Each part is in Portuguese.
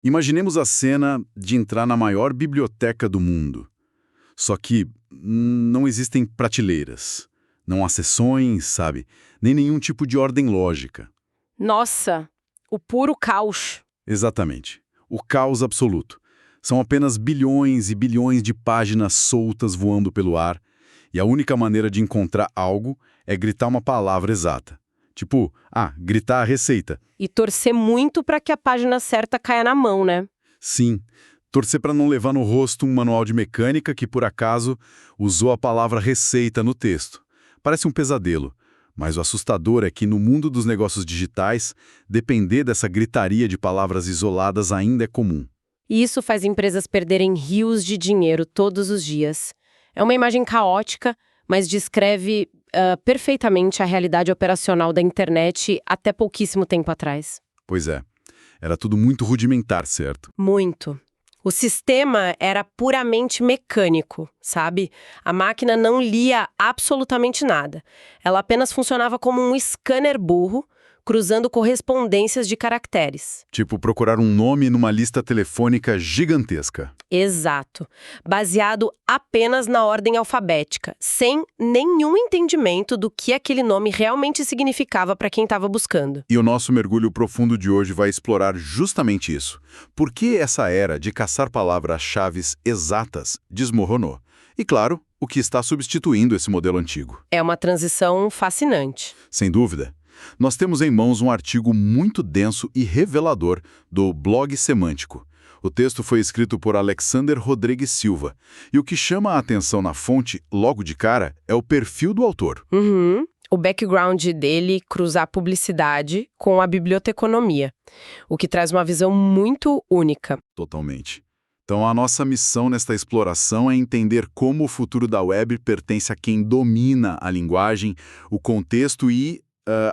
Imaginemos a cena de entrar na maior biblioteca do mundo. Só que não existem prateleiras, não há seções, sabe? Nem nenhum tipo de ordem lógica. Nossa, o puro caos. Exatamente. O caos absoluto. São apenas bilhões e bilhões de páginas soltas voando pelo ar, e a única maneira de encontrar algo é gritar uma palavra exata. Tipo, gritar a receita. E torcer muito para que a página certa caia na mão, né? Sim, torcer para não levar no rosto um manual de mecânica que, por acaso, usou a palavra receita no texto. Parece um pesadelo, mas o assustador é que no mundo dos negócios digitais, depender dessa gritaria de palavras isoladas ainda é comum. E isso faz empresas perderem rios de dinheiro todos os dias. É uma imagem caótica, mas descreve perfeitamente a realidade operacional da internet até pouquíssimo tempo atrás. Pois é, era tudo muito rudimentar, certo? Muito. O sistema era puramente mecânico, sabe? A máquina não lia absolutamente nada. Ela apenas funcionava como um scanner burro, cruzando correspondências de caracteres. Tipo, procurar um nome numa lista telefônica gigantesca. Exato. Baseado apenas na ordem alfabética, sem nenhum entendimento do que aquele nome realmente significava para quem estava buscando. E o nosso mergulho profundo de hoje vai explorar justamente isso. Por que essa era de caçar palavras-chave exatas desmoronou? E, claro, o que está substituindo esse modelo antigo. É uma transição fascinante. Sem dúvida. Nós temos em mãos um artigo muito denso e revelador do Blog Semântico. O texto foi escrito por Alexander Rodrigues Silva, e o que chama a atenção na fonte, logo de cara, é o perfil do autor. O background dele cruzar a publicidade com a biblioteconomia, o que traz uma visão muito única. Totalmente. Então, a nossa missão nesta exploração é entender como o futuro da web pertence a quem domina a linguagem, o contexto e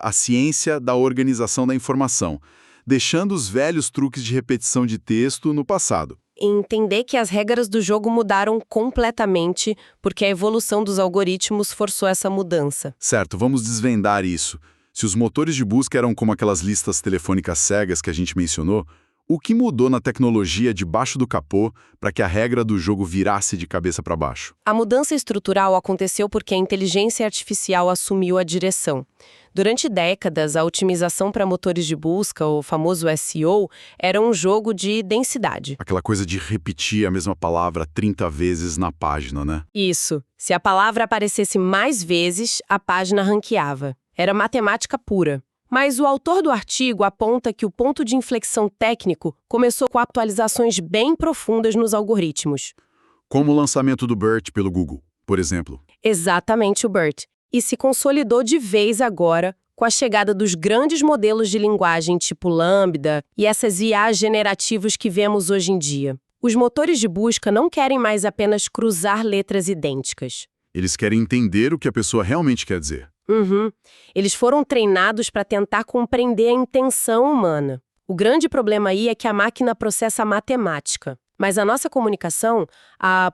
a ciência da organização da informação, deixando os velhos truques de repetição de texto no passado. Entender que as regras do jogo mudaram completamente porque a evolução dos algoritmos forçou essa mudança. Certo, vamos desvendar isso. Se os motores de busca eram como aquelas listas telefônicas cegas que a gente mencionou, o que mudou na tecnologia debaixo do capô para que a regra do jogo virasse de cabeça para baixo? A mudança estrutural aconteceu porque a inteligência artificial assumiu a direção. Durante décadas, a otimização para motores de busca, o famoso SEO, era um jogo de densidade. Aquela coisa de repetir a mesma palavra 30 vezes na página, né? Isso. Se a palavra aparecesse mais vezes, a página ranqueava. Era matemática pura. Mas o autor do artigo aponta que o ponto de inflexão técnico começou com atualizações bem profundas nos algoritmos. Como o lançamento do BERT pelo Google, por exemplo. Exatamente o BERT. E se consolidou de vez agora com a chegada dos grandes modelos de linguagem tipo Lambda e essas IAs generativos que vemos hoje em dia. Os motores de busca não querem mais apenas cruzar letras idênticas. Eles querem entender o que a pessoa realmente quer dizer. Eles foram treinados para tentar compreender a intenção humana. O grande problema aí é que a máquina processa matemática, mas a nossa comunicação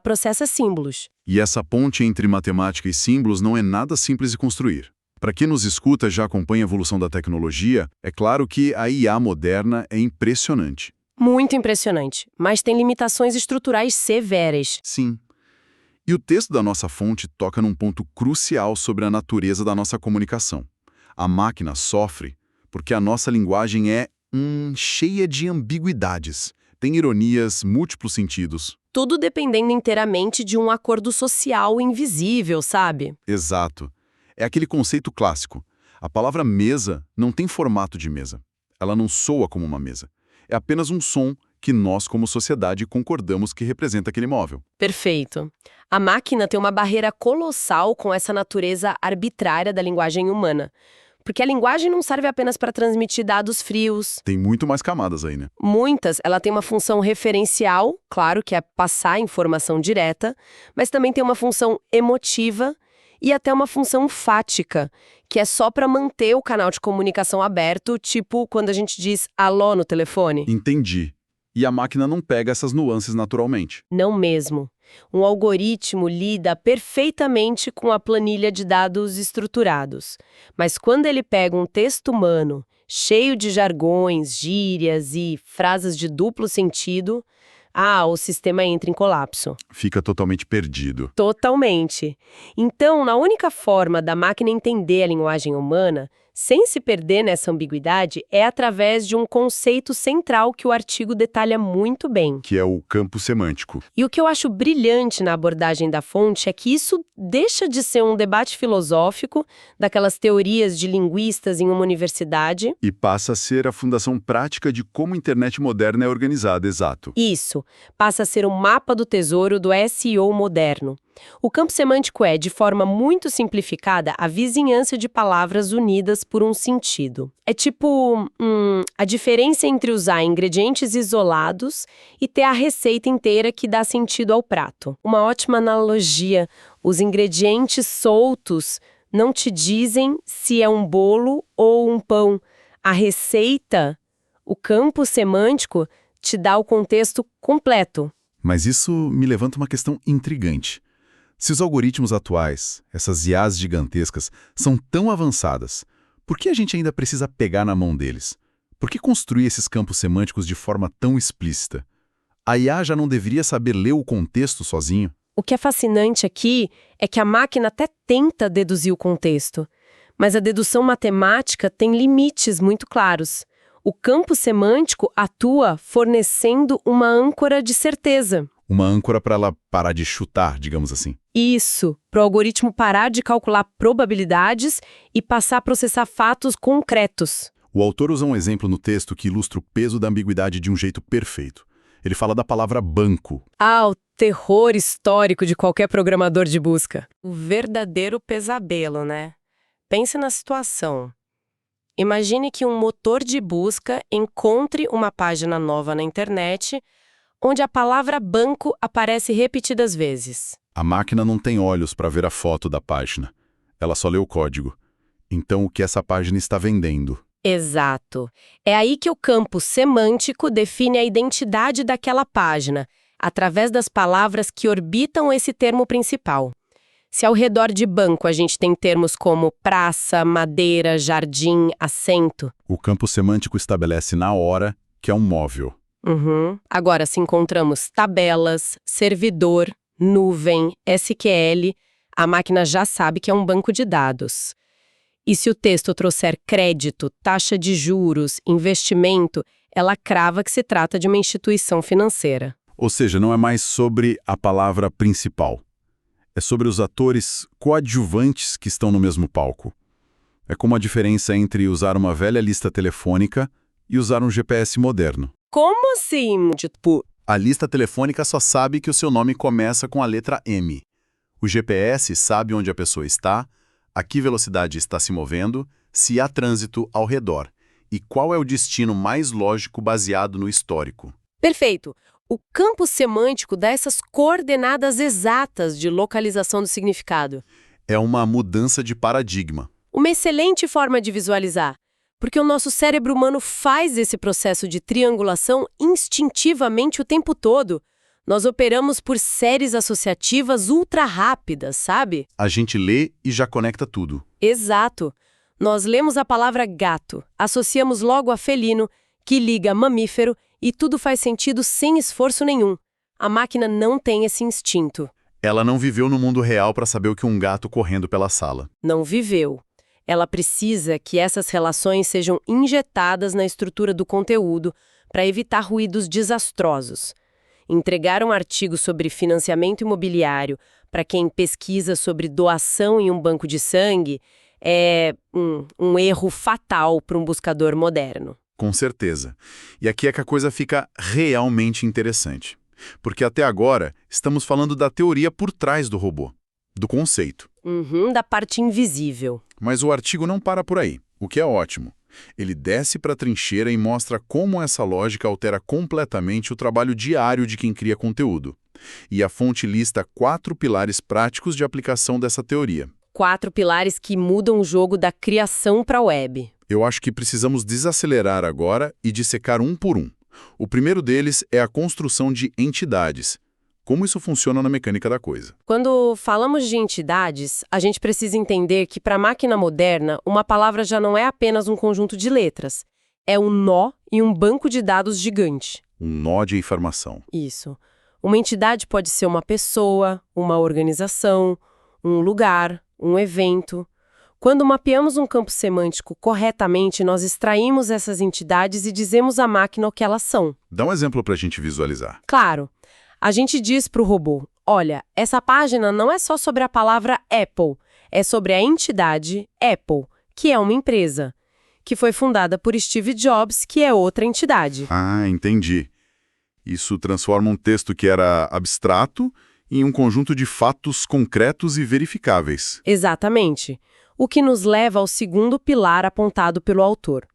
processa símbolos. E essa ponte entre matemática e símbolos não é nada simples de construir. Para quem nos escuta e já acompanha a evolução da tecnologia, é claro que a IA moderna é impressionante. Muito impressionante, mas tem limitações estruturais severas. Sim. E o texto da nossa fonte toca num ponto crucial sobre a natureza da nossa comunicação. A máquina sofre porque a nossa linguagem é cheia de ambiguidades. Tem ironias, múltiplos sentidos. Tudo dependendo inteiramente de um acordo social invisível, sabe? Exato. É aquele conceito clássico. A palavra mesa não tem formato de mesa. Ela não soa como uma mesa. É apenas um som que nós, como sociedade, concordamos que representa aquele móvel. Perfeito. A máquina tem uma barreira colossal com essa natureza arbitrária da linguagem humana. Porque a linguagem não serve apenas para transmitir dados frios. Tem muito mais camadas aí, né? Muitas. Ela tem uma função referencial, claro, que é passar informação direta, mas também tem uma função emotiva e até uma função fática, que é só para manter o canal de comunicação aberto, tipo quando a gente diz alô no telefone. Entendi. E a máquina não pega essas nuances naturalmente. Não mesmo. Um algoritmo lida perfeitamente com a planilha de dados estruturados. Mas quando ele pega um texto humano, cheio de jargões, gírias e frases de duplo sentido, o sistema entra em colapso. Fica totalmente perdido. Totalmente. Então, a única forma da máquina entender a linguagem humana, sem se perder nessa ambiguidade, é através de um conceito central que o artigo detalha muito bem. Que é o campo semântico. E o que eu acho brilhante na abordagem da fonte é que isso deixa de ser um debate filosófico, daquelas teorias de linguistas em uma universidade. E passa a ser a fundação prática de como a internet moderna é organizada, exato. Isso, passa a ser um mapa do tesouro do SEO moderno. O campo semântico é, de forma muito simplificada, a vizinhança de palavras unidas por um sentido. É tipo a diferença entre usar ingredientes isolados e ter a receita inteira que dá sentido ao prato. Uma ótima analogia. Os ingredientes soltos não te dizem se é um bolo ou um pão. A receita, o campo semântico, te dá o contexto completo. Mas isso me levanta uma questão intrigante. Se os algoritmos atuais, essas IAs gigantescas, são tão avançadas, por que a gente ainda precisa pegar na mão deles? Por que construir esses campos semânticos de forma tão explícita? A IA já não deveria saber ler o contexto sozinho? O que é fascinante aqui é que a máquina até tenta deduzir o contexto, mas a dedução matemática tem limites muito claros. O campo semântico atua fornecendo uma âncora de certeza. Uma âncora para ela parar de chutar, digamos assim. Isso, para o algoritmo parar de calcular probabilidades e passar a processar fatos concretos. O autor usa um exemplo no texto que ilustra o peso da ambiguidade de um jeito perfeito. Ele fala da palavra banco. O terror histórico de qualquer programador de busca. O verdadeiro pesadelo, né? Pense na situação. Imagine que um motor de busca encontre uma página nova na internet onde a palavra banco aparece repetidas vezes. A máquina não tem olhos para ver a foto da página. Ela só lê o código. Então, o que essa página está vendendo? Exato. É aí que o campo semântico define a identidade daquela página, através das palavras que orbitam esse termo principal. Se ao redor de banco a gente tem termos como praça, madeira, jardim, assento. O campo semântico estabelece na hora que é um móvel. Agora, se encontramos tabelas, servidor, nuvem, SQL, a máquina já sabe que é um banco de dados. E se o texto trouxer crédito, taxa de juros, investimento, ela crava que se trata de uma instituição financeira. Ou seja, não é mais sobre a palavra principal. É sobre os atores coadjuvantes que estão no mesmo palco. É como a diferença entre usar uma velha lista telefônica e usar um GPS moderno. Como assim? A lista telefônica só sabe que o seu nome começa com a letra M. O GPS sabe onde a pessoa está, a que velocidade está se movendo, se há trânsito ao redor e qual é o destino mais lógico baseado no histórico. Perfeito. O campo semântico dá essas coordenadas exatas de localização do significado. É uma mudança de paradigma. Uma excelente forma de visualizar, porque o nosso cérebro humano faz esse processo de triangulação instintivamente o tempo todo. Nós operamos por séries associativas ultra rápidas, sabe? A gente lê e já conecta tudo. Exato. Nós lemos a palavra gato, associamos logo a felino, que liga a mamífero, e tudo faz sentido sem esforço nenhum. A máquina não tem esse instinto. Ela não viveu no mundo real para saber o que um gato correndo pela sala. Não viveu. Ela precisa que essas relações sejam injetadas na estrutura do conteúdo para evitar ruídos desastrosos. Entregar um artigo sobre financiamento imobiliário para quem pesquisa sobre doação em um banco de sangue é um erro fatal para um buscador moderno. Com certeza. E aqui é que a coisa fica realmente interessante. Porque até agora estamos falando da teoria por trás do robô, do conceito. Da parte invisível. Mas o artigo não para por aí, o que é ótimo. Ele desce para a trincheira e mostra como essa lógica altera completamente o trabalho diário de quem cria conteúdo. E a fonte lista 4 pilares práticos de aplicação dessa teoria. 4 pilares que mudam o jogo da criação para a web. Eu acho que precisamos desacelerar agora e dissecar um por um. O primeiro deles é a construção de entidades. como isso funciona na mecânica da coisa. Quando falamos de entidades, a gente precisa entender que para a máquina moderna, uma palavra já não é apenas um conjunto de letras. É um nó em um banco de dados gigante. Um nó de informação. Isso. Uma entidade pode ser uma pessoa, uma organização, um lugar, um evento. Quando mapeamos um campo semântico corretamente, nós extraímos essas entidades e dizemos à máquina o que elas são. Dá um exemplo para a gente visualizar. Claro, a gente diz para o robô, olha, essa página não é só sobre a palavra Apple, é sobre a entidade Apple, que é uma empresa, que foi fundada por Steve Jobs, que é outra entidade. Ah, entendi. Isso transforma um texto que era abstrato em um conjunto de fatos concretos e verificáveis. Exatamente. O que nos leva ao segundo pilar apontado pelo autor,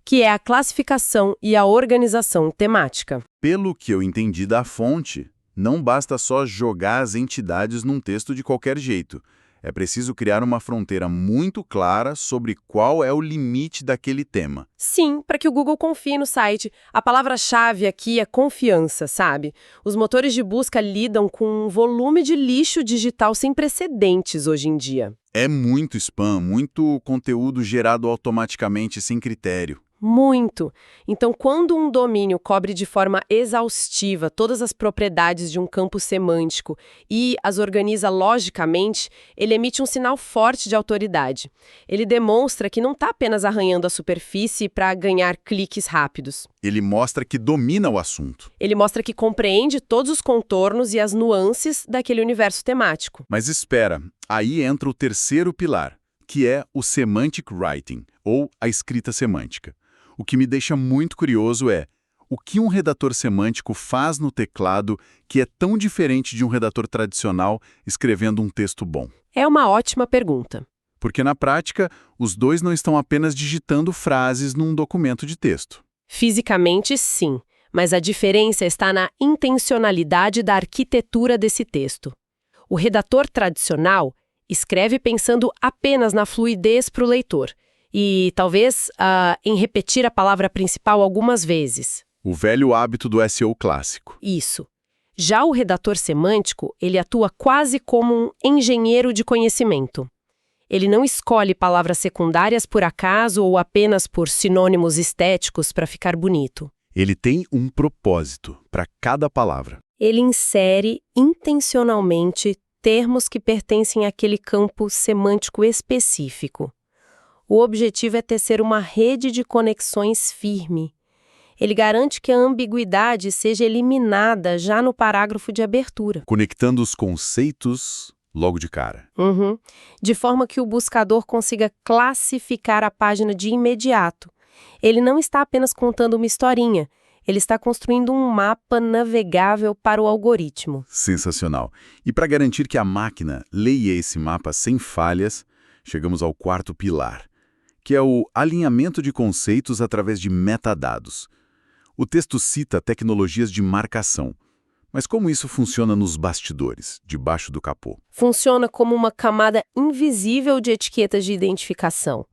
que é a classificação e a organização temática. Pelo que eu entendi da fonte, não basta só jogar as entidades num texto de qualquer jeito. É preciso criar uma fronteira muito clara sobre qual é o limite daquele tema. Sim, para que o Google confie no site. A palavra-chave aqui é confiança, sabe? Os motores de busca lidam com um volume de lixo digital sem precedentes hoje em dia. É muito spam, muito conteúdo gerado automaticamente sem critério. Muito. Então, quando um domínio cobre de forma exaustiva todas as propriedades de um campo semântico e as organiza logicamente, ele emite um sinal forte de autoridade. Ele demonstra que não está apenas arranhando a superfície para ganhar cliques rápidos. Ele mostra que domina o assunto. Ele mostra que compreende todos os contornos e as nuances daquele universo temático. Mas espera, aí entra o terceiro pilar, que é o semantic writing, ou a escrita semântica. O que me deixa muito curioso é o que um redator semântico faz no teclado que é tão diferente de um redator tradicional escrevendo um texto bom. É uma ótima pergunta. Porque, na prática, os dois não estão apenas digitando frases num documento de texto. Fisicamente, sim, mas a diferença está na intencionalidade da arquitetura desse texto. O redator tradicional escreve pensando apenas na fluidez para o leitor e, talvez, em repetir a palavra principal algumas vezes. O velho hábito do SEO clássico. Isso. Já o redator semântico, ele atua quase como um engenheiro de conhecimento. Ele não escolhe palavras secundárias por acaso ou apenas por sinônimos estéticos para ficar bonito. Ele tem um propósito para cada palavra. Ele insere intencionalmente termos que pertencem àquele campo semântico específico. O objetivo é tecer uma rede de conexões firme. Ele garante que a ambiguidade seja eliminada já no parágrafo de abertura. Conectando os conceitos logo de cara. De forma que o buscador consiga classificar a página de imediato. Ele não está apenas contando uma historinha, ele está construindo um mapa navegável para o algoritmo. Sensacional. E para garantir que a máquina leia esse mapa sem falhas, chegamos ao quarto pilar, que é o alinhamento de conceitos através de metadados. O texto cita tecnologias de marcação. Mas como isso funciona nos bastidores, debaixo do capô? Funciona como uma camada invisível de etiquetas de identificação.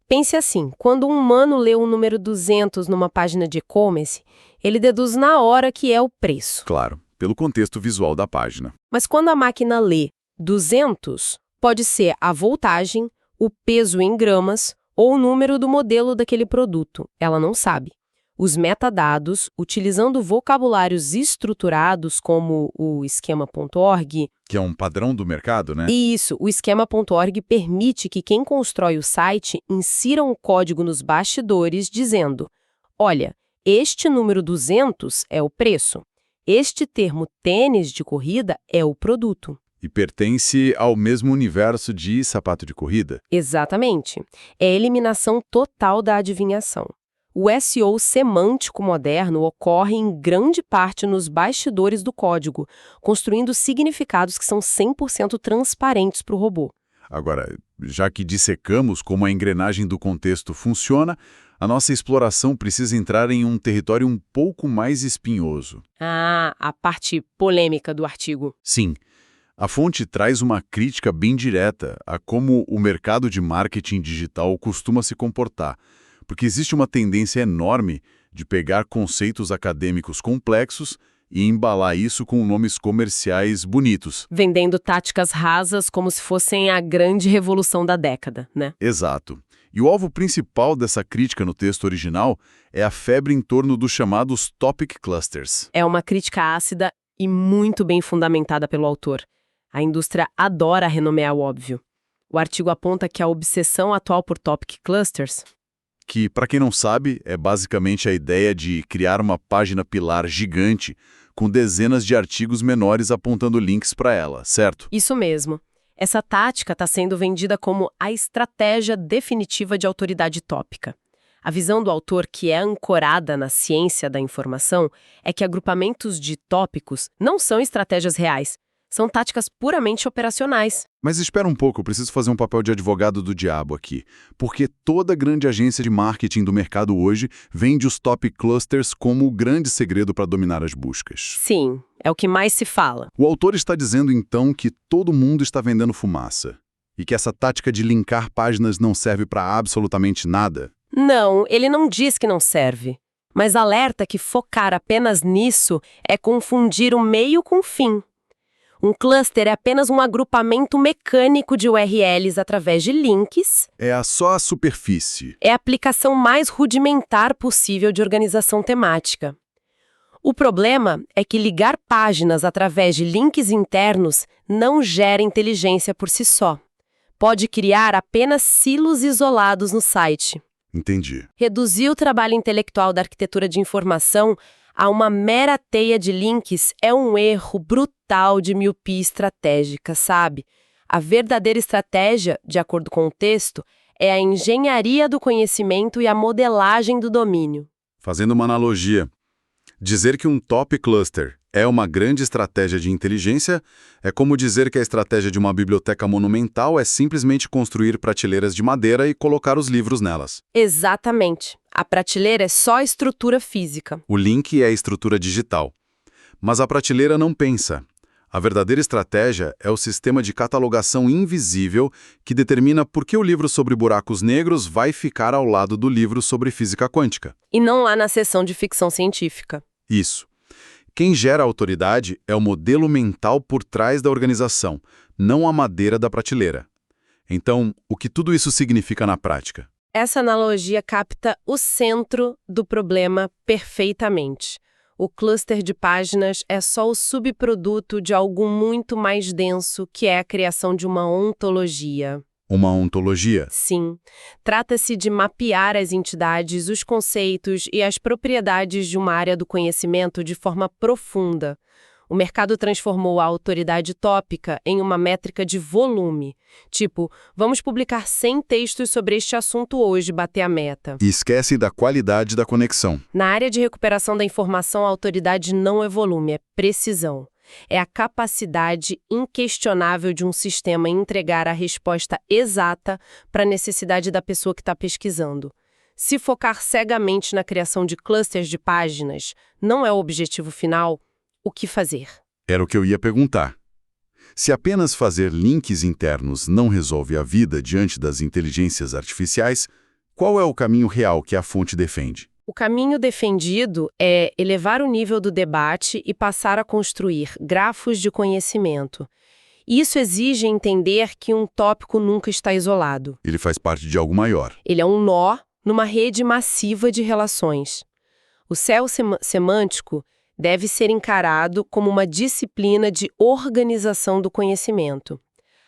Pense assim, quando um humano lê o número 200 numa página de e-commerce, ele deduz na hora que é o preço. Claro, pelo contexto visual da página. Mas quando a máquina lê 200, pode ser a voltagem, o peso em gramas ou o número do modelo daquele produto. Ela não sabe. Os metadados, utilizando vocabulários estruturados como o esquema.org... Que é um padrão do mercado, né? Isso, o esquema.org permite que quem constrói o site insira um código nos bastidores dizendo: olha, este número 200 é o preço, este termo tênis de corrida é o produto. E pertence ao mesmo universo de sapato de corrida? Exatamente. É a eliminação total da adivinhação. O SEO semântico moderno ocorre em grande parte nos bastidores do código, construindo significados que são 100% transparentes para o robô. Agora, já que dissecamos como a engrenagem do contexto funciona, a nossa exploração precisa entrar em um território um pouco mais espinhoso. Ah, a parte polêmica do artigo. Sim. A fonte traz uma crítica bem direta a como o mercado de marketing digital costuma se comportar, porque existe uma tendência enorme de pegar conceitos acadêmicos complexos e embalar isso com nomes comerciais bonitos. Vendendo táticas rasas como se fossem a grande revolução da década, né? Exato. E o alvo principal dessa crítica no texto original é a febre em torno dos chamados topic clusters. É uma crítica ácida e muito bem fundamentada pelo autor. A indústria adora renomear o óbvio. O artigo aponta que a obsessão atual por topic clusters, Que, para quem não sabe, é basicamente a ideia de criar uma página pilar gigante com dezenas de artigos menores apontando links para ela, certo? isso mesmo. Essa tática está sendo vendida como a estratégia definitiva de autoridade tópica. A visão do autor, que é ancorada na ciência da informação, é que agrupamentos de tópicos não são estratégias reais, são táticas puramente operacionais. Mas espera um pouco, eu preciso fazer um papel de advogado do diabo aqui. Porque toda grande agência de marketing do mercado hoje vende os top clusters como o grande segredo para dominar as buscas. Sim, é o que mais se fala. O autor está dizendo então que todo mundo está vendendo fumaça. E que essa tática de linkar páginas não serve para absolutamente nada. Não, ele não diz que não serve. Mas alerta que focar apenas nisso é confundir o meio com o fim. Um cluster é apenas um agrupamento mecânico de URLs através de links. Só a superfície. É a aplicação mais rudimentar possível de organização temática. O problema é que ligar páginas através de links internos não gera inteligência por si só. Pode criar apenas silos isolados no site. Entendi. Reduzir o trabalho intelectual da arquitetura de informação a uma mera teia de links é um erro brutal de miopia estratégica, sabe? A verdadeira estratégia, de acordo com o texto, é a engenharia do conhecimento e a modelagem do domínio. Fazendo uma analogia, dizer que um top cluster é uma grande estratégia de inteligência é como dizer que a estratégia de uma biblioteca monumental é simplesmente construir prateleiras de madeira e colocar os livros nelas. Exatamente. A prateleira é só a estrutura física. O link é a estrutura digital. Mas a prateleira não pensa. A verdadeira estratégia é o sistema de catalogação invisível que determina por que o livro sobre buracos negros vai ficar ao lado do livro sobre física quântica. E não lá na seção de ficção científica. Isso. Quem gera a autoridade é o modelo mental por trás da organização, não a madeira da prateleira. Então, o que tudo isso significa na prática? Essa analogia capta o centro do problema perfeitamente. O cluster de páginas é só o subproduto de algo muito mais denso, que é a criação de uma ontologia. Uma ontologia? Sim. Trata-se de mapear as entidades, os conceitos e as propriedades de uma área do conhecimento de forma profunda. O mercado transformou a autoridade tópica em uma métrica de volume. Tipo, vamos publicar 100 textos sobre este assunto hoje, bater a meta. E esquece da qualidade da conexão. Na área de recuperação da informação, a autoridade não é volume, é precisão. É a capacidade inquestionável de um sistema em entregar a resposta exata para a necessidade da pessoa que está pesquisando. Se focar cegamente na criação de clusters de páginas não é o objetivo final, o que fazer? Era o que eu ia perguntar. Se apenas fazer links internos não resolve a vida diante das inteligências artificiais, qual é o caminho real que a fonte defende? O caminho defendido é elevar o nível do debate e passar a construir grafos de conhecimento. Isso exige entender que um tópico nunca está isolado. Ele faz parte de algo maior. Ele é um nó numa rede massiva de relações. O céu semântico deve ser encarado como uma disciplina de organização do conhecimento.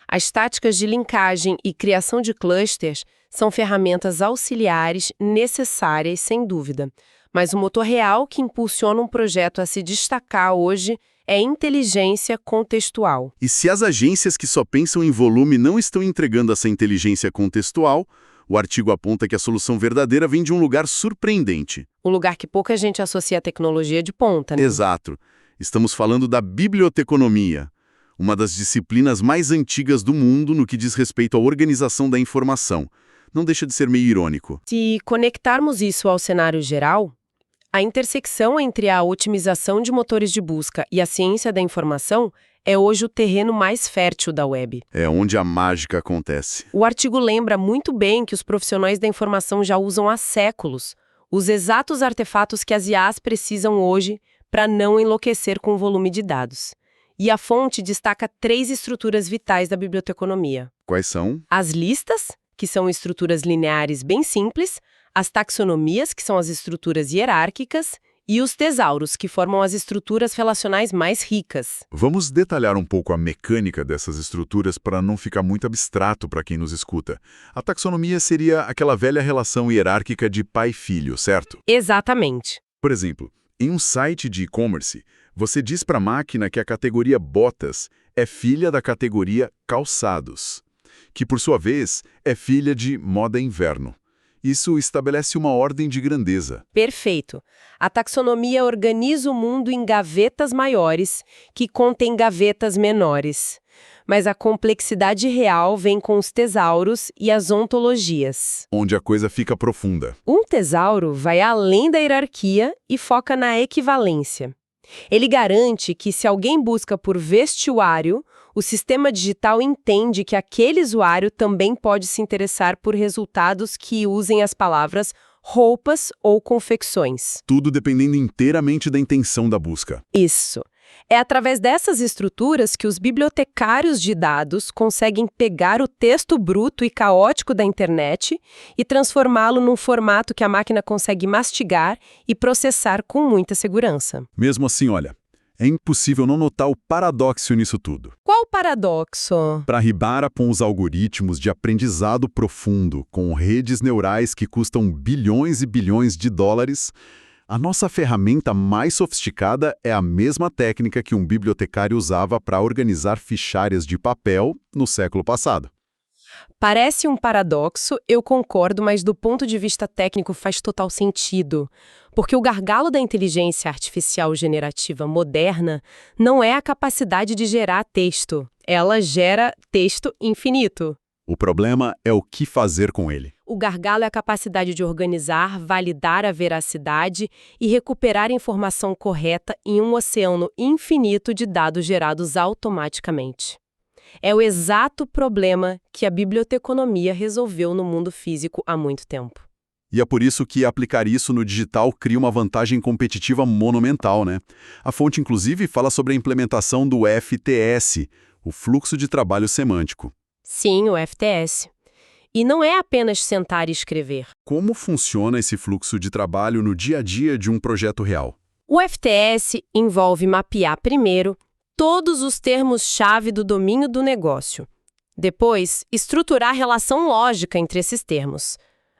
As táticas de linkagem e criação de clusters são ferramentas auxiliares necessárias, sem dúvida. Mas o motor real que impulsiona um projeto a se destacar hoje é inteligência contextual. E se as agências que só pensam em volume não estão entregando essa inteligência contextual, o artigo aponta que a solução verdadeira vem de um lugar surpreendente. Um lugar que pouca gente associa a tecnologia de ponta, né? Exato. Estamos falando da biblioteconomia, uma das disciplinas mais antigas do mundo no que diz respeito à organização da informação. Não deixa de ser meio irônico. Se conectarmos isso ao cenário geral, a intersecção entre a otimização de motores de busca e a ciência da informação é hoje o terreno mais fértil da web. É onde a mágica acontece. O artigo lembra muito bem que os profissionais da informação já usam há séculos os exatos artefatos que as IAs precisam hoje para não enlouquecer com o volume de dados. E a fonte destaca 3 estruturas vitais da biblioteconomia. Quais são? As listas, que são estruturas lineares bem simples, as taxonomias, que são as estruturas hierárquicas, e os tesauros, que formam as estruturas relacionais mais ricas. Vamos detalhar um pouco a mecânica dessas estruturas para não ficar muito abstrato para quem nos escuta. A taxonomia seria aquela velha relação hierárquica de pai e filho, certo? Exatamente. Por exemplo, em um site de e-commerce, você diz para a máquina que a categoria botas é filha da categoria calçados, que por sua vez é filha de moda inverno. Isso estabelece uma ordem de grandeza. Perfeito. A taxonomia organiza o mundo em gavetas maiores, que contêm gavetas menores. Mas a complexidade real vem com os tesauros e as ontologias. Onde a coisa fica profunda. Um tesauro vai além da hierarquia e foca na equivalência. Ele garante que se alguém busca por vestuário, o sistema digital entende que aquele usuário também pode se interessar por resultados que usem as palavras roupas ou confecções. Tudo dependendo inteiramente da intenção da busca. Isso. É através dessas estruturas que os bibliotecários de dados conseguem pegar o texto bruto e caótico da internet e transformá-lo num formato que a máquina consegue mastigar e processar com muita segurança. Mesmo assim, olha, é impossível não notar o paradoxo nisso tudo. Qual o paradoxo? Para Ribara com os algoritmos de aprendizado profundo, com redes neurais que custam bilhões e bilhões de dólares, a nossa ferramenta mais sofisticada é a mesma técnica que um bibliotecário usava para organizar fichárias de papel no século passado. Parece um paradoxo, eu concordo, mas do ponto de vista técnico faz total sentido. Porque o gargalo da inteligência artificial generativa moderna não é a capacidade de gerar texto. Ela gera texto infinito. O problema é o que fazer com ele. O gargalo é a capacidade de organizar, validar a veracidade e recuperar a informação correta em um oceano infinito de dados gerados automaticamente. É o exato problema que a biblioteconomia resolveu no mundo físico há muito tempo. E é por isso que aplicar isso no digital cria uma vantagem competitiva monumental, né? A fonte, inclusive, fala sobre a implementação do FTS, o Fluxo de Trabalho Semântico. Sim, o FTS. E não é apenas sentar e escrever. Como funciona esse fluxo de trabalho no dia a dia de um projeto real? O FTS envolve mapear primeiro todos os termos-chave do domínio do negócio. Depois, estruturar a relação lógica entre esses termos,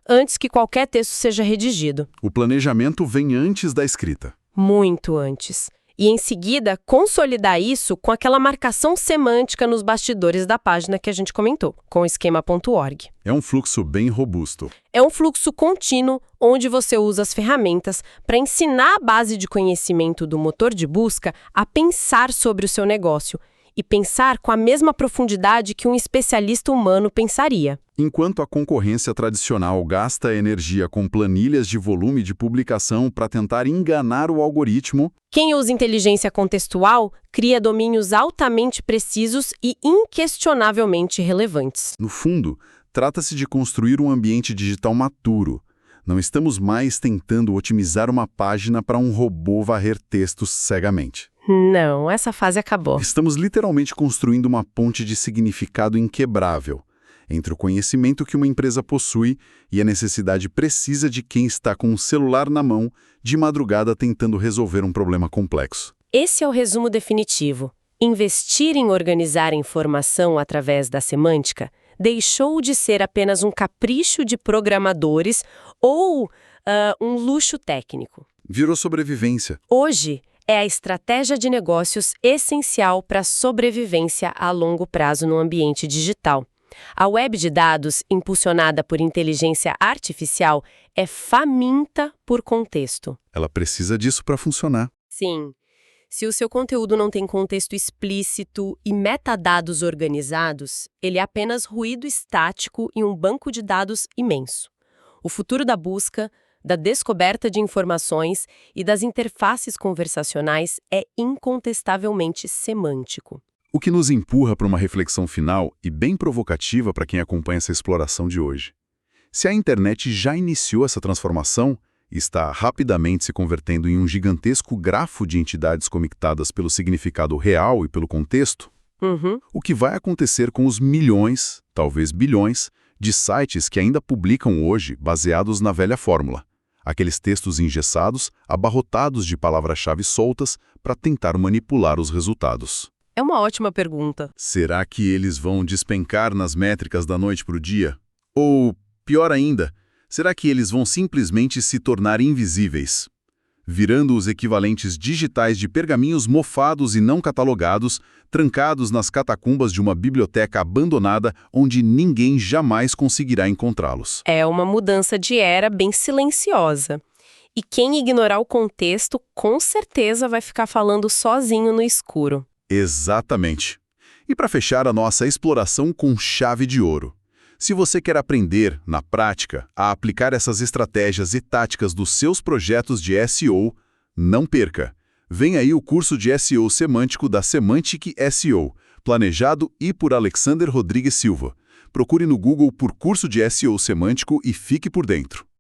antes que qualquer texto seja redigido. O planejamento vem antes da escrita. Muito antes. E, em seguida, consolidar isso com aquela marcação semântica nos bastidores da página que a gente comentou, com o esquema.org. É um fluxo bem robusto. É um fluxo contínuo onde você usa as ferramentas para ensinar a base de conhecimento do motor de busca a pensar sobre o seu negócio e pensar com a mesma profundidade que um especialista humano pensaria. Enquanto a concorrência tradicional gasta energia com planilhas de volume de publicação para tentar enganar o algoritmo, quem usa inteligência contextual cria domínios altamente precisos e inquestionavelmente relevantes. no fundo, trata-se de construir um ambiente digital maturo. Não estamos mais tentando otimizar uma página para um robô varrer textos cegamente. Não, essa fase acabou. Estamos literalmente construindo uma ponte de significado inquebrável entre o conhecimento que uma empresa possui e a necessidade precisa de quem está com o celular na mão de madrugada tentando resolver um problema complexo. Esse é o resumo definitivo. Investir em organizar a informação através da semântica deixou de ser apenas um capricho de programadores ou um luxo técnico. Virou sobrevivência. Hoje, é a estratégia de negócios essencial para a sobrevivência a longo prazo no ambiente digital. A web de dados, impulsionada por inteligência artificial, é faminta por contexto. Ela precisa disso para funcionar. Sim. Se o seu conteúdo não tem contexto explícito e metadados organizados, ele é apenas ruído estático em um banco de dados imenso. O futuro da busca, da descoberta de informações e das interfaces conversacionais é incontestavelmente semântico. O que nos empurra para uma reflexão final e bem provocativa para quem acompanha essa exploração de hoje. Se a internet já iniciou essa transformação, está rapidamente se convertendo em um gigantesco grafo de entidades conectadas pelo significado real e pelo contexto, Uhum. o que vai acontecer com os milhões, talvez bilhões, de sites que ainda publicam hoje baseados na velha fórmula? Aqueles textos engessados, abarrotados de palavras-chave soltas para tentar manipular os resultados. É uma ótima pergunta. Será que eles vão despencar nas métricas da noite para o dia? Ou, pior ainda, será que eles vão simplesmente se tornar invisíveis, virando os equivalentes digitais de pergaminhos mofados e não catalogados, trancados nas catacumbas de uma biblioteca abandonada onde ninguém jamais conseguirá encontrá-los? É uma mudança de era bem silenciosa. E quem ignorar o contexto, com certeza vai ficar falando sozinho no escuro. Exatamente. E para fechar a nossa exploração com chave de ouro, se você quer aprender, na prática, a aplicar essas estratégias e táticas dos seus projetos de SEO, não perca! Vem aí o curso de SEO semântico da Semantic SEO, planejado e por Alexander Rodrigues Silva. Procure no Google por curso de SEO semântico e fique por dentro.